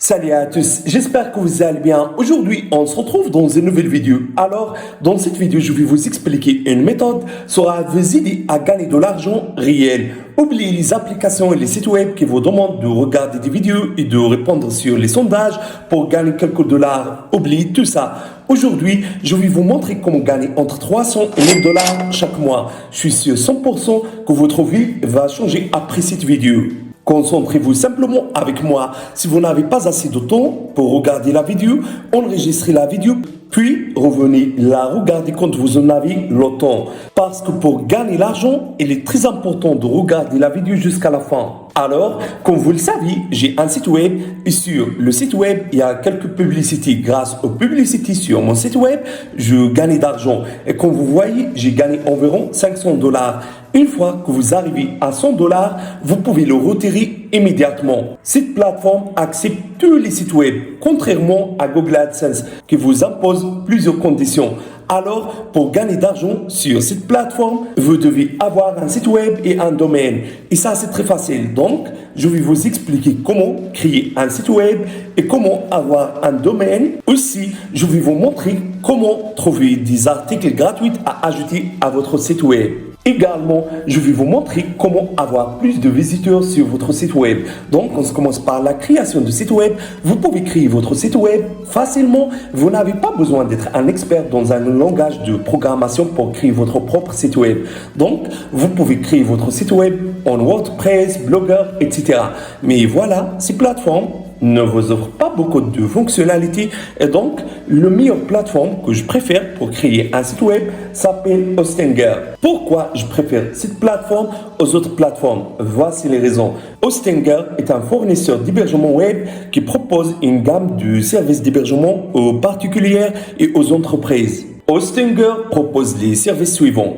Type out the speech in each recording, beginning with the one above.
Salut à tous, j'espère que vous allez bien. Aujourd'hui, on se retrouve dans une nouvelle vidéo. Alors, dans cette vidéo, je vais vous expliquer une méthode qui va vous aider à gagner de l'argent réel. Oubliez les applications et les sites web qui vous demandent de regarder des vidéos et de répondre sur les sondages pour gagner quelques dollars. Oubliez tout ça. Aujourd'hui, je vais vous montrer comment gagner entre 300 et 1000 dollars chaque mois. Je suis sûr 100% que votre vie va changer après cette vidéo. Concentrez-vous simplement avec moi. Si vous n'avez pas assez de temps pour regarder la vidéo, enregistrez la vidéo, puis revenez la regarder quand vous en avez le temps. Parce que pour gagner l'argent, il est très important de regarder la vidéo jusqu'à la fin. Alors, comme vous le savez, j'ai un site web et sur le site web, il y a quelques publicités. Grâce aux publicités sur mon site web, je gagne d'argent. Et comme vous voyez, j'ai gagné environ 500 dollars. Une fois que vous arrivez à 100 dollars, vous pouvez le retirer immédiatement. Cette plateforme accepte tous les sites web, contrairement à Google AdSense qui vous impose plusieurs conditions. Alors, pour gagner d'argent sur cette plateforme, vous devez avoir un site web et un domaine. Et ça, c'est très facile. Donc, je vais vous expliquer comment créer un site web et comment avoir un domaine. Aussi, je vais vous montrer comment trouver des articles gratuits à ajouter à votre site web. Également, je vais vous montrer comment avoir plus de visiteurs sur votre site web. Donc, on se commence par la création de site web. Vous pouvez créer votre site web facilement. Vous n'avez pas besoin d'être un expert dans un langage de programmation pour créer votre propre site web. Donc, vous pouvez créer votre site web en WordPress, Blogger, etc. Mais voilà, ces plateformes ne vous offrent pas beaucoup de fonctionnalités et donc la meilleure plateforme que je préfère pour créer un site web s'appelle Hostinger. Pourquoi je préfère cette plateforme aux autres plateformes? Voici les raisons. Hostinger est un fournisseur d'hébergement web qui propose une gamme de services d'hébergement aux particuliers et aux entreprises. Hostinger propose les services suivants.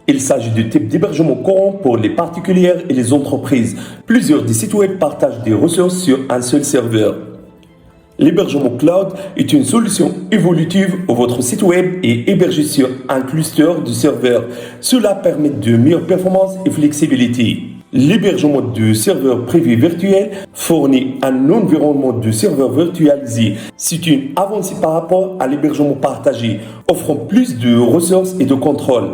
Il s'agit du type d'hébergement courant pour les particuliers et les entreprises. Plusieurs des sites web partagent des ressources sur un seul serveur. L'hébergement cloud est une solution évolutive où votre site web est hébergé sur un cluster de serveurs. Cela permet de meilleures performances et flexibilité. L'hébergement de serveurs privés virtuels fournit un environnement de serveurs virtualisés. C'est une avancée par rapport à l'hébergement partagé, offrant plus de ressources et de contrôle.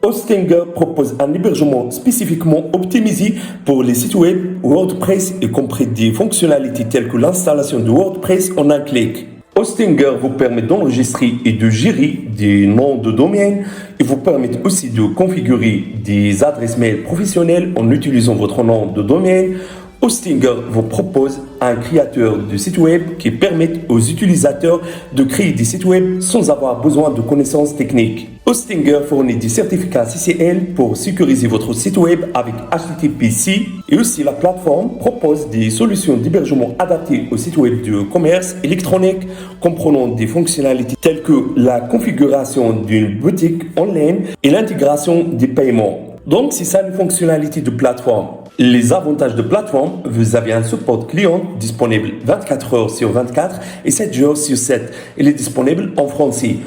Hostinger propose un hébergement spécifiquement optimisé pour les sites web WordPress et comprend des fonctionnalités telles que l'installation de WordPress en un clic. Hostinger vous permet d'enregistrer et de gérer des noms de domaine et vous permet aussi de configurer des adresses mail professionnelles en utilisant votre nom de domaine. Hostinger vous propose un créateur de site web qui permet aux utilisateurs de créer des sites web sans avoir besoin de connaissances techniques. Hostinger fournit des certificats CCL pour sécuriser votre site web avec HTTP/C et aussi la plateforme propose des solutions d'hébergement adaptées aux sites web de commerce électronique comprenant des fonctionnalités telles que la configuration d'une boutique en ligne et l'intégration des paiements. Donc, c'est ça les fonctionnalités de plateforme. Les avantages de plateforme, vous avez un support client disponible 24 heures sur 24 et 7 jours sur 7. Il est disponible en français.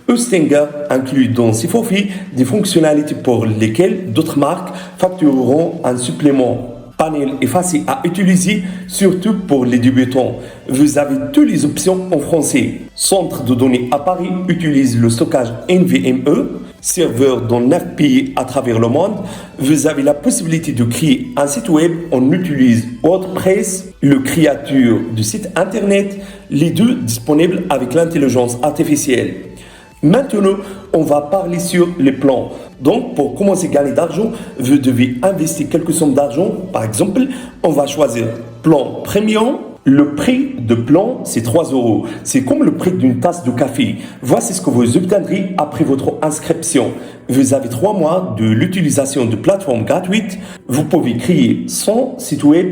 Hostinger inclut dans ses forfaits des fonctionnalités pour lesquelles d'autres marques factureront un supplément. Panel est facile à utiliser, surtout pour les débutants. Vous avez toutes les options en français. Centre de données à Paris utilise le stockage NVMe. Serveur dans 9 pays à travers le monde, vous avez la possibilité de créer un site web. On utilise WordPress, le créateur du site internet, les deux disponibles avec l'intelligence artificielle. Maintenant, on va parler sur les plans. Donc, pour commencer à gagner d'argent, vous devez investir quelques sommes d'argent. Par exemple, on va choisir plan premium. Le prix de plan, c'est 3 euros. C'est comme le prix d'une tasse de café. Voici ce que vous obtiendrez après votre inscription. Vous avez 3 mois de l'utilisation de plateformes gratuites. Vous pouvez créer 100 sites web.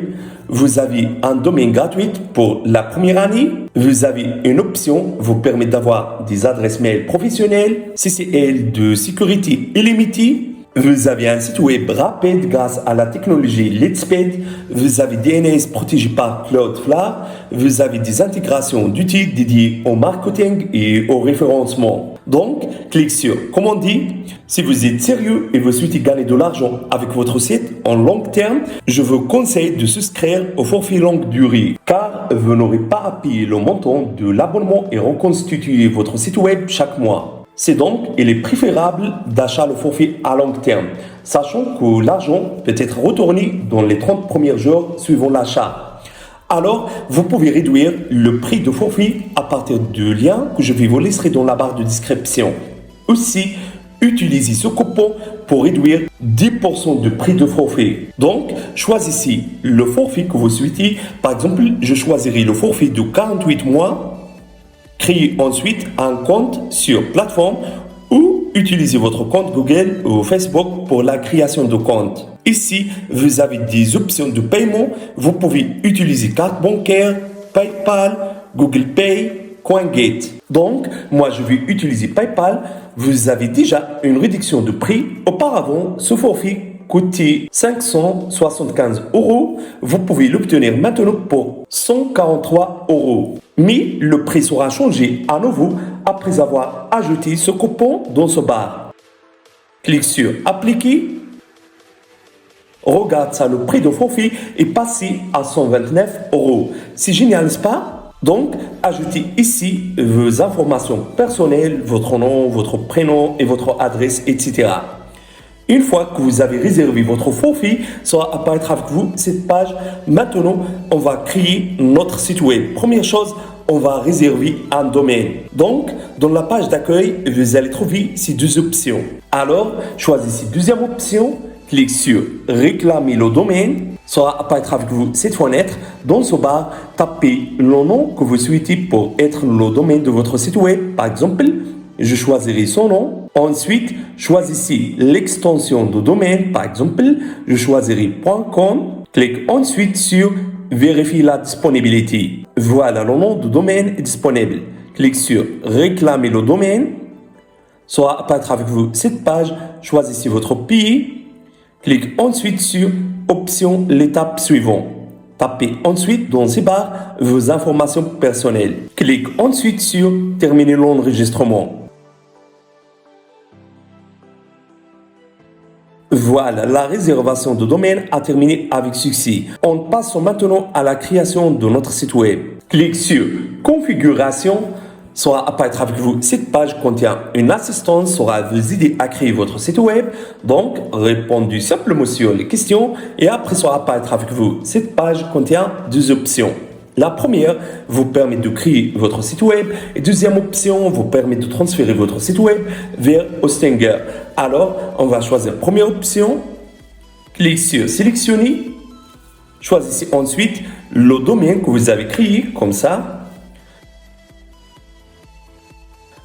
Vous avez un domaine gratuit pour la première année. Vous avez une option vous permet d'avoir des adresses mail professionnelles, CCL de sécurité illimitée. Vous avez un site web rapide grâce à la technologie Lightspeed. Vous avez DNS protégé par Cloudflare. Vous avez des intégrations d'outils dédiés au marketing et au référencement. Donc, clique sur comme on dit. Si vous êtes sérieux et vous souhaitez gagner de l'argent avec votre site en long terme, je vous conseille de souscrire au forfait longue durée car vous n'aurez pas à payer le montant de l'abonnement et reconstituer votre site web chaque mois. C'est donc, il est préférable d'achat le forfait à long terme, sachant que l'argent peut être retourné dans les 30 premiers jours suivant l'achat. Alors, vous pouvez réduire le prix de forfait à partir du lien que je vais vous laisser dans la barre de description. Aussi, utilisez ce coupon pour réduire 10% du prix de forfait. Donc, choisissez le forfait que vous souhaitez. Par exemple, je choisirai le forfait de 48 mois. Créez ensuite un compte sur plateforme ou utilisez votre compte Google ou Facebook pour la création de compte. Ici, vous avez des options de paiement. Vous pouvez utiliser carte bancaire, PayPal, Google Pay, CoinGate. Donc, moi, je vais utiliser PayPal. Vous avez déjà une réduction de prix. Auparavant, ce forfait coûtait 575 €. Vous pouvez l'obtenir maintenant pour 143 €. Mais le prix sera changé à nouveau après avoir ajouté ce coupon dans ce barre. Clique sur Appliquer. Regarde ça, le prix de forfait est passé à 129 €. C'est génial, n'est-ce pas? Donc, ajoutez ici vos informations personnelles, votre nom, votre prénom et votre adresse, etc. Une fois que vous avez réservé votre forfait, ça va apparaître avec vous cette page. Maintenant, on va créer notre site web. Première chose, on va réserver un domaine. Donc, dans la page d'accueil, vous allez trouver ces deux options. Alors, choisissez deuxième option. Clique sur réclamer le domaine. Ça va apparaître avec vous cette fenêtre. Dans ce barre, tapez le nom que vous souhaitez pour être le domaine de votre site web. Par exemple, je choisirai son nom. Ensuite, choisissez l'extension de domaine. Par exemple, je choisirai .com. Clique ensuite sur vérifier la disponibilité. Voilà, le nom du domaine est disponible. Clique sur réclamer le domaine. Ça va apparaître avec vous cette page. Choisissez votre pays. Clique ensuite sur option l'étape suivante. Tapez ensuite dans ces barres vos informations personnelles. Clique ensuite sur terminer l'enregistrement. Voilà, la réservation de domaine a terminé avec succès. On passe maintenant à la création de notre site web. Clique sur configuration. Ça va apparaître avec vous. Cette page contient une assistante, saura vous aider à créer votre site web. Donc, répondez simplement sur les questions et après ça va apparaître avec vous. Cette page contient deux options. La première vous permet de créer votre site web et deuxième option vous permet de transférer votre site web vers Hostinger. Alors, on va choisir première option. Cliquez sur sélectionner. Choisissez ensuite le domaine que vous avez créé comme ça.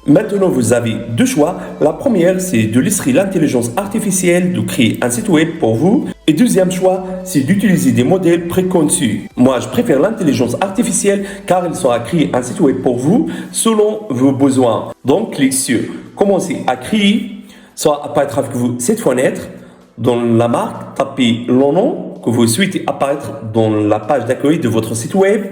Maintenant, vous avez deux choix. La première, c'est de laisser l'intelligence artificielle de créer un site web pour vous. Et deuxième choix, c'est d'utiliser des modèles préconçus. Moi, je préfère l'intelligence artificielle car elle saura créer un site web pour vous selon vos besoins. Donc, cliquez sur commencer à créer. Ça va apparaître avec vous cette fenêtre. Dans la marque, tapez le nom que vous souhaitez apparaître dans la page d'accueil de votre site web.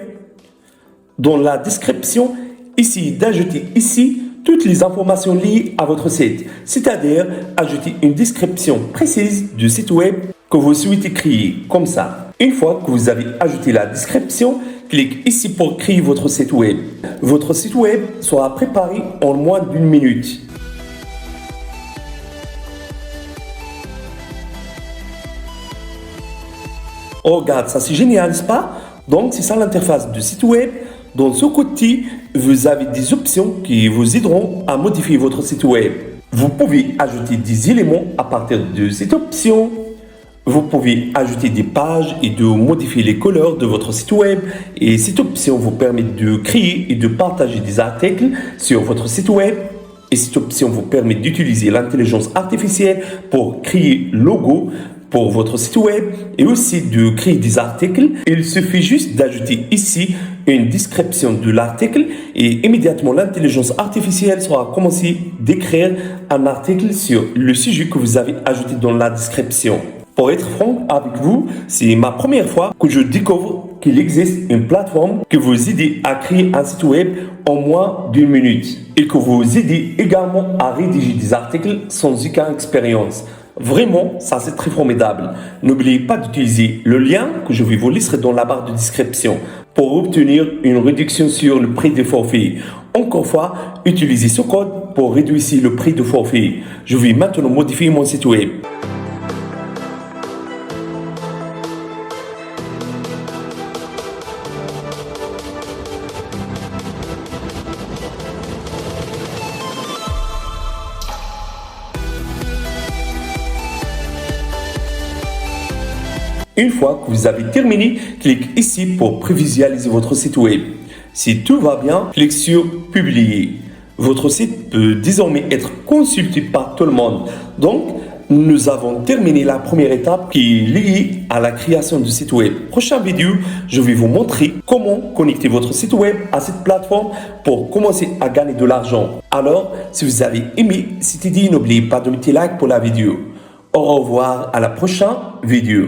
Dans la description, essayez d'ajouter ici toutes les informations liées à votre site, c'est-à-dire ajouter une description précise du site web que vous souhaitez créer, comme ça. Une fois que vous avez ajouté la description, cliquez ici pour créer votre site web. Votre site web sera préparé en moins d'une minute. Oh, regarde, ça c'est génial, n'est-ce pas? Donc, c'est ça l'interface du site web. Dans ce côté, vous avez des options qui vous aideront à modifier votre site web. Vous pouvez ajouter des éléments à partir de cette option. Vous pouvez ajouter des pages et de modifier les couleurs de votre site web. Et cette option vous permet de créer et de partager des articles sur votre site web. Et cette option vous permet d'utiliser l'intelligence artificielle pour créer logo pour votre site web et aussi de créer des articles. Il suffit juste d'ajouter ici une description de l'article et immédiatement l'intelligence artificielle sera commencer d'écrire un article sur le sujet que vous avez ajouté dans la description. Pour être franc avec vous, c'est ma première fois que je découvre qu'il existe une plateforme qui vous aide à créer un site web en moins d'une minute et que vous aide également à rédiger des articles sans aucune expérience. Vraiment, ça c'est très formidable. N'oubliez pas d'utiliser le lien que je vais vous laisser dans la barre de description pour obtenir une réduction sur le prix du forfait. Encore une fois, utilisez ce code pour réduire le prix du forfait. Je vais maintenant modifier mon site web. Une fois que vous avez terminé, cliquez ici pour prévisualiser votre site web. Si tout va bien, cliquez sur Publier. Votre site peut désormais être consulté par tout le monde. Donc, nous avons terminé la première étape qui est liée à la création du site web. Prochaine vidéo, je vais vous montrer comment connecter votre site web à cette plateforme pour commencer à gagner de l'argent. Alors, si vous avez aimé cette idée, n'oubliez pas de mettre like pour la vidéo. Au revoir à la prochaine vidéo.